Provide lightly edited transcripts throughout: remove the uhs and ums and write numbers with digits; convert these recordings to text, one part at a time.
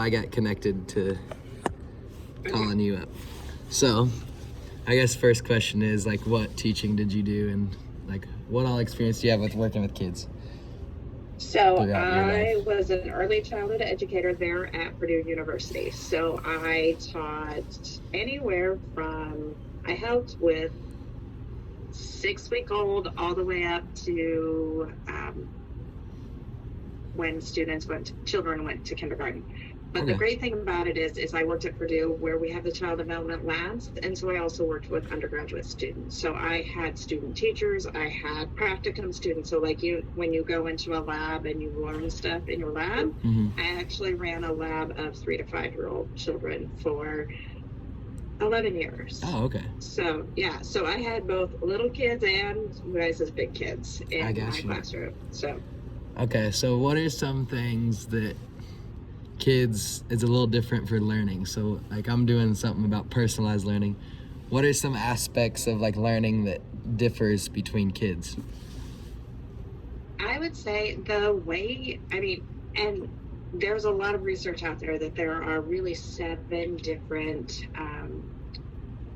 I got connected to calling you up. So, I guess first question is, like, what teaching did you do, and, like, what all experience do you have with working with kids? So Throughout your I life. was an early childhood educator there at Purdue University. So I taught anywhere from, I helped with 6-week-old all the way up to when children went to kindergarten. But the Okay. great thing about it is I worked at Purdue where we have the child development labs. And so I also worked with undergraduate students. So I had student teachers, I had practicum students. So like when you go into a lab and you learn stuff in your lab, I actually ran a lab of 3 to 5-year-old children for 11 years. Oh, okay. So yeah, so I had both little kids and you guys as big kids in my classroom. So okay, so what are some things that kids is a little different for learning? So like I'm doing something about personalized learning. What are some aspects of like learning that differs between kids? I would say and there's a lot of research out there that there are really 7 different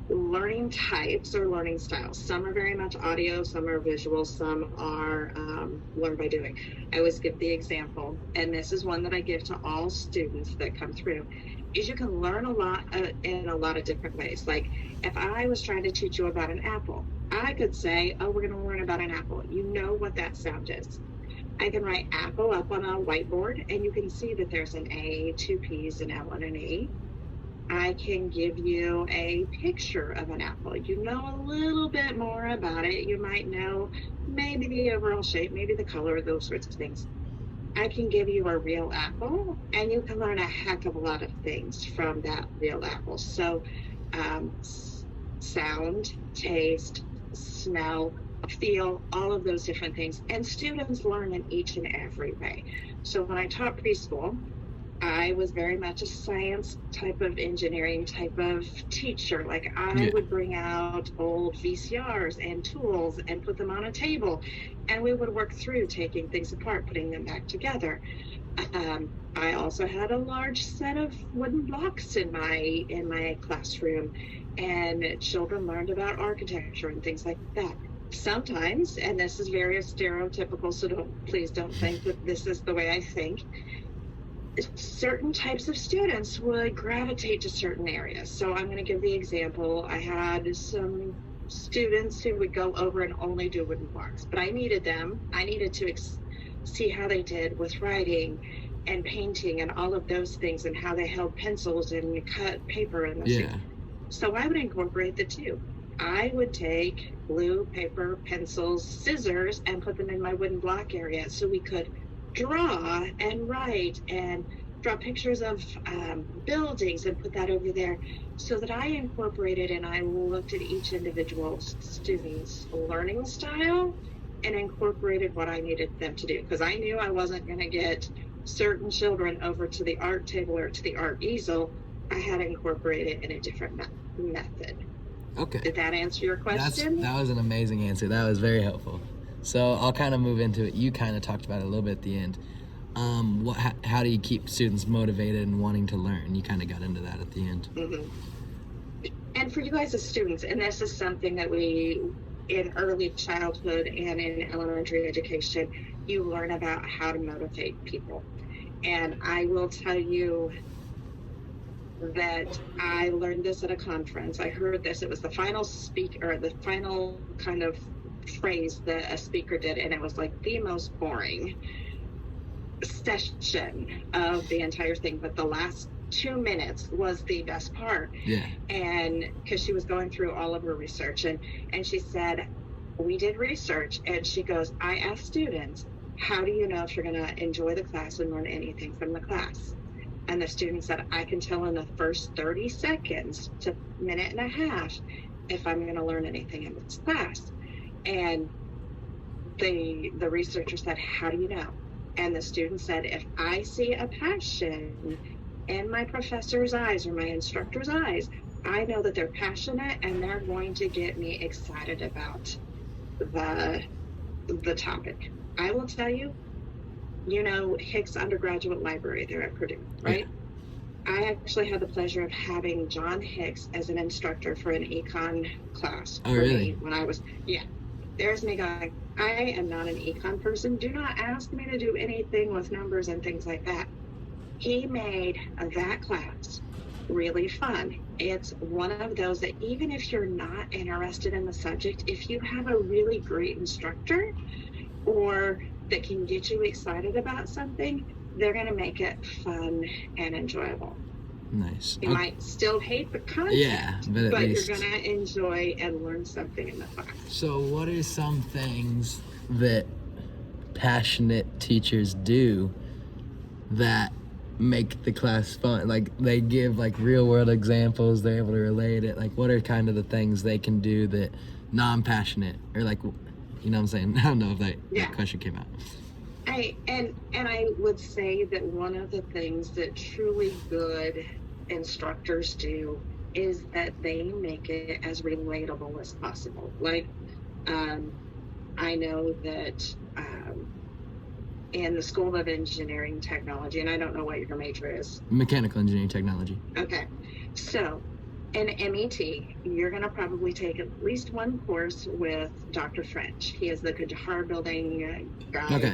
learning types or learning styles. Some are very much audio, some are visual, some are learn by doing. I always give the example, and this is one that I give to all students that come through, is you can learn a lot in a lot of different ways. Like if I was trying to teach you about an apple, I could say, oh, we're going to learn about an apple. You know what that sound is. I can write apple up on a whiteboard and you can see that there's an A, 2 P's, an L, and an E. I can give you a picture of an apple. You know a little bit more about it. You might know maybe the overall shape, maybe the color, those sorts of things. I can give you a real apple and you can learn a heck of a lot of things from that real apple. So sound, taste, smell, feel, all of those different things. And students learn in each and every way. So when I taught preschool, I was very much a science type of engineering type of teacher. Like I would bring out old VCRs and tools and put them on a table and we would work through taking things apart, putting them back together. I also had a large set of wooden blocks in my classroom and children learned about architecture and things like that. Sometimes, and this is very stereotypical, so please don't think that this is the way I think, certain types of students would gravitate to certain areas. So I'm going to give the example. I had some students who would go over and only do wooden blocks, but I needed to see how they did with writing and painting and all of those things and how they held pencils and cut paper and those things. So I would incorporate the two. I would take glue, paper, pencils, scissors, and put them in my wooden block area so we could draw and write and draw pictures of buildings and put that over there, so that I incorporated and I looked at each individual student's learning style and incorporated what I needed them to do, because I knew I wasn't going to get certain children over to the art table or to the art easel. I had to incorporate it in a different method. Okay. Did that answer your question? That was an amazing answer. That was very helpful. So I'll kind of move into it. You kind of talked about it a little bit at the end. How do you keep students motivated and wanting to learn? You kind of got into that at the end. Mm-hmm. And for you guys as students, and this is something that we, in early childhood and in elementary education, you learn about how to motivate people. And I will tell you that I learned this at a conference. I heard this. It was the final kind of phrase that a speaker did, and it was like the most boring session of the entire thing, but the last 2 minutes was the best part. And because she was going through all of her research, and she said, we did research, and she goes, I asked students, how do you know if you're going to enjoy the class and learn anything from the class? And the student said, I can tell in the first 30 seconds to minute and a half if I'm going to learn anything in this class. And the researcher said, how do you know? And the student said, if I see a passion in my professor's eyes or my instructor's eyes, I know that they're passionate and they're going to get me excited about the topic. I will tell you, Hicks Undergraduate Library there at Purdue, right? I actually had the pleasure of having John Hicks as an instructor for an econ class Oh, for really? me when I was, yeah, there's me going, I am not an econ person. Do not ask me to do anything with numbers and things like that. He made that class really fun. It's one of those that even if you're not interested in the subject, if you have a really great instructor or that can get you excited about something, they're going to make it fun and enjoyable. Nice. You might still hate the content, Yeah, but at least you're going to enjoy and learn something in the class. So, what are some things that passionate teachers do that make the class fun? Like, they give like real world examples, they're able to relate it. Like, what are kind of the things they can do that non-passionate, or like, you know what I'm saying? I don't know if that question came out. I would say that one of the things that truly good instructors do is that they make it as relatable as possible. Like, I know that in the School of Engineering Technology, and I don't know what your major is. Mechanical engineering technology. Okay, so in MET, you're going to probably take at least one course with Dr. French. He is the Qajar building guy. Okay.